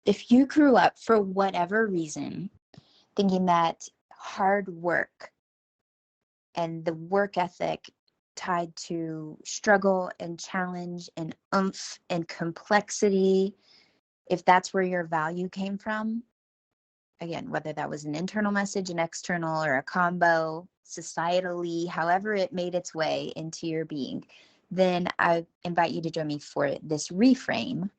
If you grew up for whatever reason thinking that hard work and the work ethic tied to struggle and challenge and oomph and complexity, if that's where your value came from, again, whether that was an internal message, an external, or a combo, societally, however it made its way into your being, then I invite you to join me for this reframe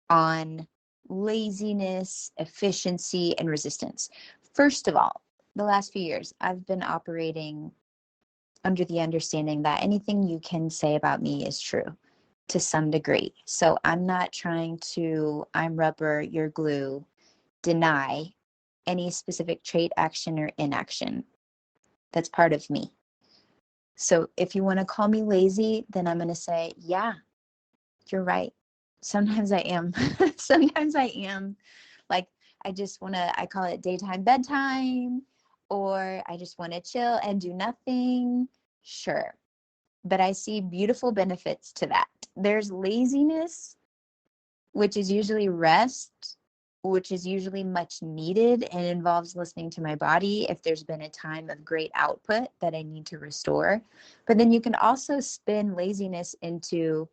on laziness, efficiency, and resistance. First of all, the last few years, I've been operating under the understanding that anything you can say about me is true to some degree. So I'm not trying to, I'm rubber, you're glue, deny any specific trait, action, or inaction. That's part of me. So if you want to call me lazy, then I'm going to say, yeah, you're right. Sometimes I am. Sometimes I am. Like, I call it daytime bedtime, or I just want to chill and do nothing. Sure. But I see beautiful benefits to that. There's laziness, which is usually rest, which is usually much needed and involves listening to my body if there's been a time of great output that I need to restore. But then you can also spin laziness into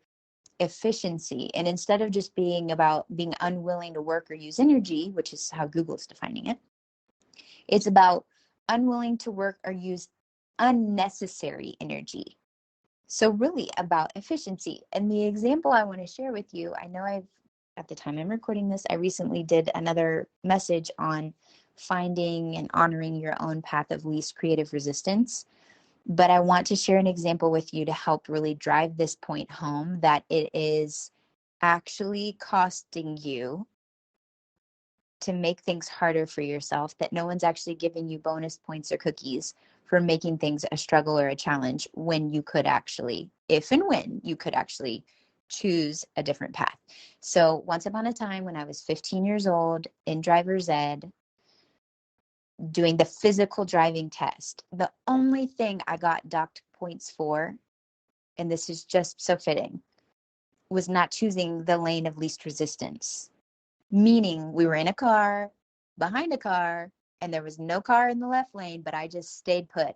efficiency. And instead of just being about being unwilling to work or use energy, which is how Google's defining it, it's about unwilling to work or use unnecessary energy. So really about efficiency. And the example I want to share with you, I know at the time I'm recording this, I recently did another message on finding and honoring your own path of least creative resistance. But I want to share an example with you to help really drive this point home, that it is actually costing you to make things harder for yourself, that no one's actually giving you bonus points or cookies for making things a struggle or a challenge, when you could actually, if and when you could actually choose a different path. So once upon a time, when I was 15 years old in driver's ed, doing the physical driving test, the only thing I got docked points for, and this is just so fitting, was not choosing the lane of least resistance. Meaning we were in a car, behind a car, and there was no car in the left lane, but I just stayed put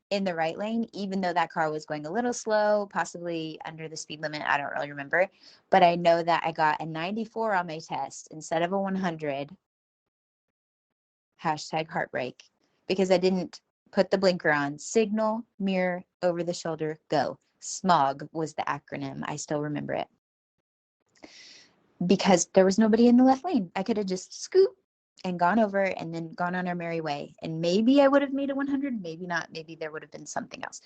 in the right lane, even though that car was going a little slow, possibly under the speed limit. I don't really remember. But I know that I got a 94 on my test instead of a 100. Hashtag heartbreak. Because I didn't put the blinker on. Signal, mirror, over the shoulder, go. SMOG was the acronym. I still remember it. Because there was nobody in the left lane. I could have just scooped and gone over and then gone on our merry way. And maybe I would have made a 100, maybe not. Maybe there would have been something else.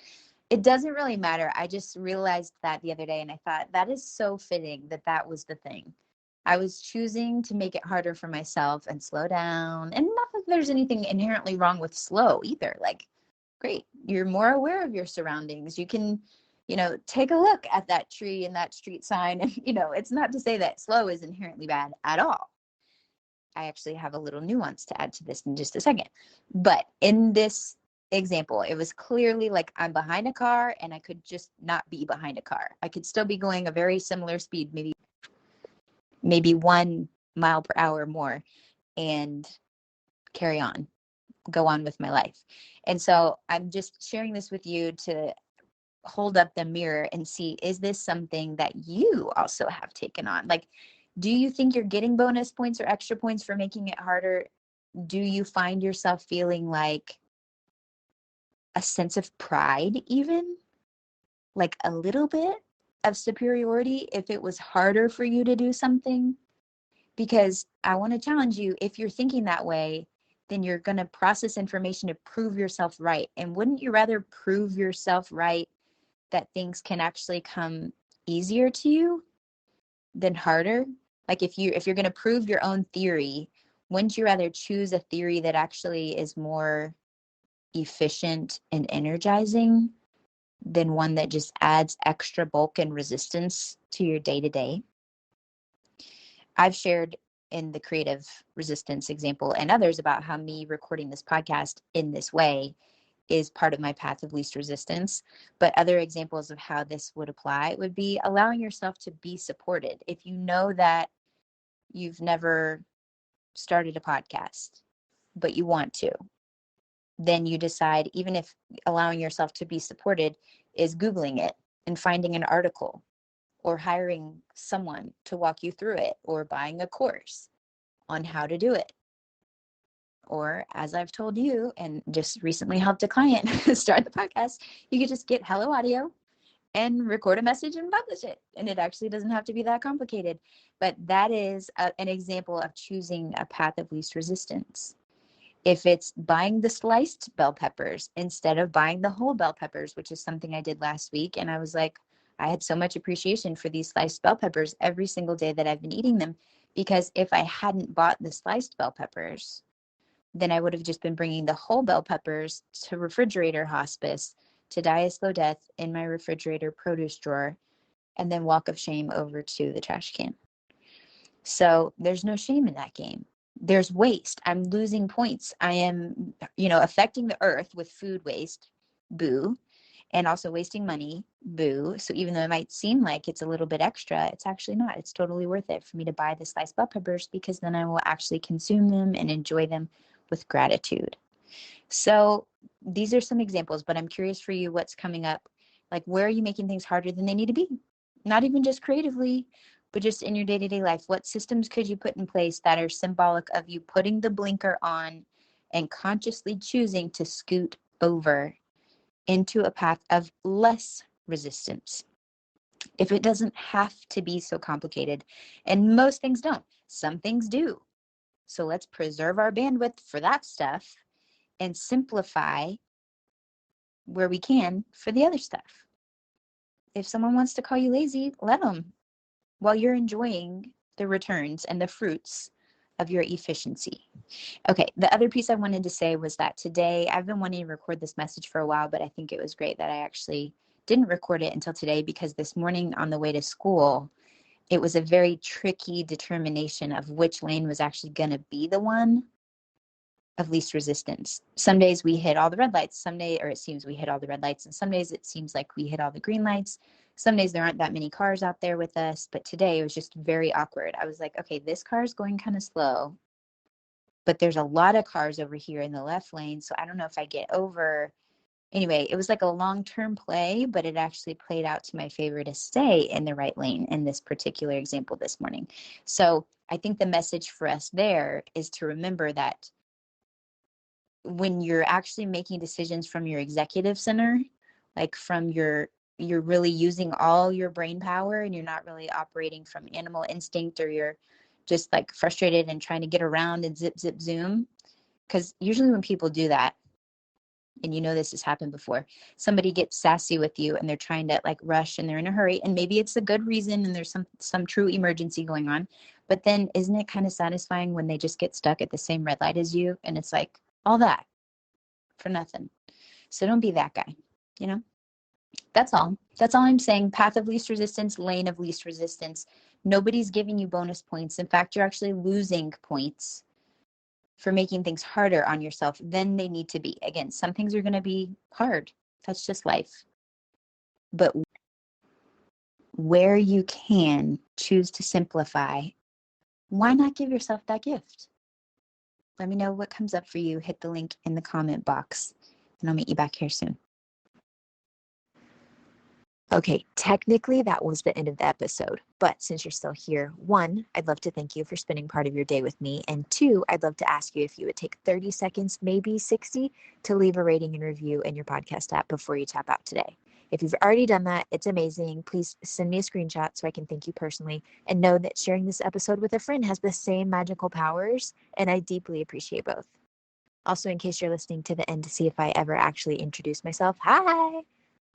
It doesn't really matter. I just realized that the other day, and I thought that is so fitting that was the thing. I was choosing to make it harder for myself and slow down. And not that there's anything inherently wrong with slow either. Like, great, you're more aware of your surroundings. You can take a look at that tree and that street sign. And, it's not to say that slow is inherently bad at all. I actually have a little nuance to add to this in just a second. But in this example, it was clearly like I'm behind a car and I could just not be behind a car. I could still be going a very similar speed, maybe 1 mile per hour more, and carry on, go on with my life. And so I'm just sharing this with you to hold up the mirror and see, is this something that you also have taken on? Like, do you think you're getting bonus points or extra points for making it harder? Do you find yourself feeling like a sense of pride, even like a little bit of superiority if it was harder for you to do something? Because I want to challenge you, if you're thinking that way, then you're going to process information to prove yourself right. And wouldn't you rather prove yourself right, that things can actually come easier to you than harder? Like if you're going to prove your own theory, wouldn't you rather choose a theory that actually is more efficient and energizing than one that just adds extra bulk and resistance to your day-to-day? I've shared in the creative resistance example and others about how me recording this podcast in this way is part of my path of least resistance. But other examples of how this would apply would be allowing yourself to be supported. If you know that you've never started a podcast, but you want to, then you decide, even if allowing yourself to be supported is Googling it and finding an article or hiring someone to walk you through it or buying a course on how to do it. Or, as I've told you and just recently helped a client start the podcast, you could just get Hello Audio and record a message and publish it. And it actually doesn't have to be that complicated. But that is an example of choosing a path of least resistance. If it's buying the sliced bell peppers instead of buying the whole bell peppers, which is something I did last week, and I was like, I had so much appreciation for these sliced bell peppers every single day that I've been eating them, because if I hadn't bought the sliced bell peppers, then I would have just been bringing the whole bell peppers to refrigerator hospice to die a slow death in my refrigerator produce drawer, and then walk of shame over to the trash can. So there's no shame in that game. There's waste. I'm losing points. I am, affecting the earth with food waste, boo, and also wasting money, boo. So even though it might seem like it's a little bit extra, it's actually not. It's totally worth it for me to buy the sliced bell peppers, because then I will actually consume them and enjoy them with gratitude. So these are some examples, but I'm curious for you, what's coming up? Like, where are you making things harder than they need to be? Not even just creatively, but just in your day-to-day life. What systems could you put in place that are symbolic of you putting the blinker on and consciously choosing to scoot over into a path of less resistance? If it doesn't have to be so complicated, and most things don't, some things do. So let's preserve our bandwidth for that stuff and simplify where we can for the other stuff. If someone wants to call you lazy, let them, while you're enjoying the returns and the fruits of your efficiency. Okay, the other piece I wanted to say was that today, I've been wanting to record this message for a while, but I think it was great that I actually didn't record it until today, because this morning on the way to school, it was a very tricky determination of which lane was actually going to be the one of least resistance. Some days we hit all the red lights, it seems we hit all the red lights, and some days it seems like we hit all the green lights. Some days there aren't that many cars out there with us, but today it was just very awkward. I was like, okay, this car is going kind of slow, but there's a lot of cars over here in the left lane, so I don't know if I get over. Anyway, it was like a long-term play, but it actually played out to my favor to stay in the right lane in this particular example this morning. So I think the message for us there is to remember that when you're actually making decisions from your executive center, like from you're really using all your brain power, and you're not really operating from animal instinct, or you're just like frustrated and trying to get around and zip, zip, zoom. Because usually when people do that, and this has happened before, somebody gets sassy with you and they're trying to like rush and they're in a hurry, and maybe it's a good reason and there's some true emergency going on. But then isn't it kind of satisfying when they just get stuck at the same red light as you, and it's like all that for nothing? So don't be that guy, That's all I'm saying. Path of least resistance, lane of least resistance. Nobody's giving you bonus points. In fact, you're actually losing points for making things harder on yourself than they need to be. Again, some things are going to be hard. That's just life. But where you can choose to simplify, why not give yourself that gift? Let me know what comes up for you. Hit the link in the comment box, and I'll meet you back here soon. Okay, technically that was the end of the episode, but since you're still here, 1, I'd love to thank you for spending part of your day with me, and 2, I'd love to ask you if you would take 30 seconds, maybe 60, to leave a rating and review in your podcast app before you tap out today. If you've already done that, it's amazing. Please send me a screenshot so I can thank you personally, and know that sharing this episode with a friend has the same magical powers, and I deeply appreciate both. Also, in case you're listening to the end to see if I ever actually introduce myself, hi!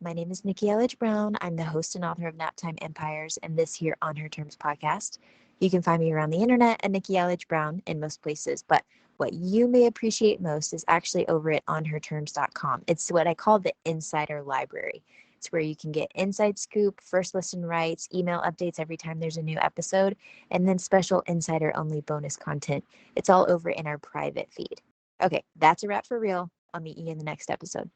My name is Nikki Elledge Brown. I'm the host and author of Naptime Empires and this here On Her Terms podcast. You can find me around the internet at Nikki Elledge Brown in most places, but what you may appreciate most is actually over at onherterms.com. It's what I call the insider library. It's where you can get inside scoop, first listen rights, email updates every time there's a new episode, and then special insider only bonus content. It's all over in our private feed. Okay, that's a wrap for real. I'll meet you in the next episode.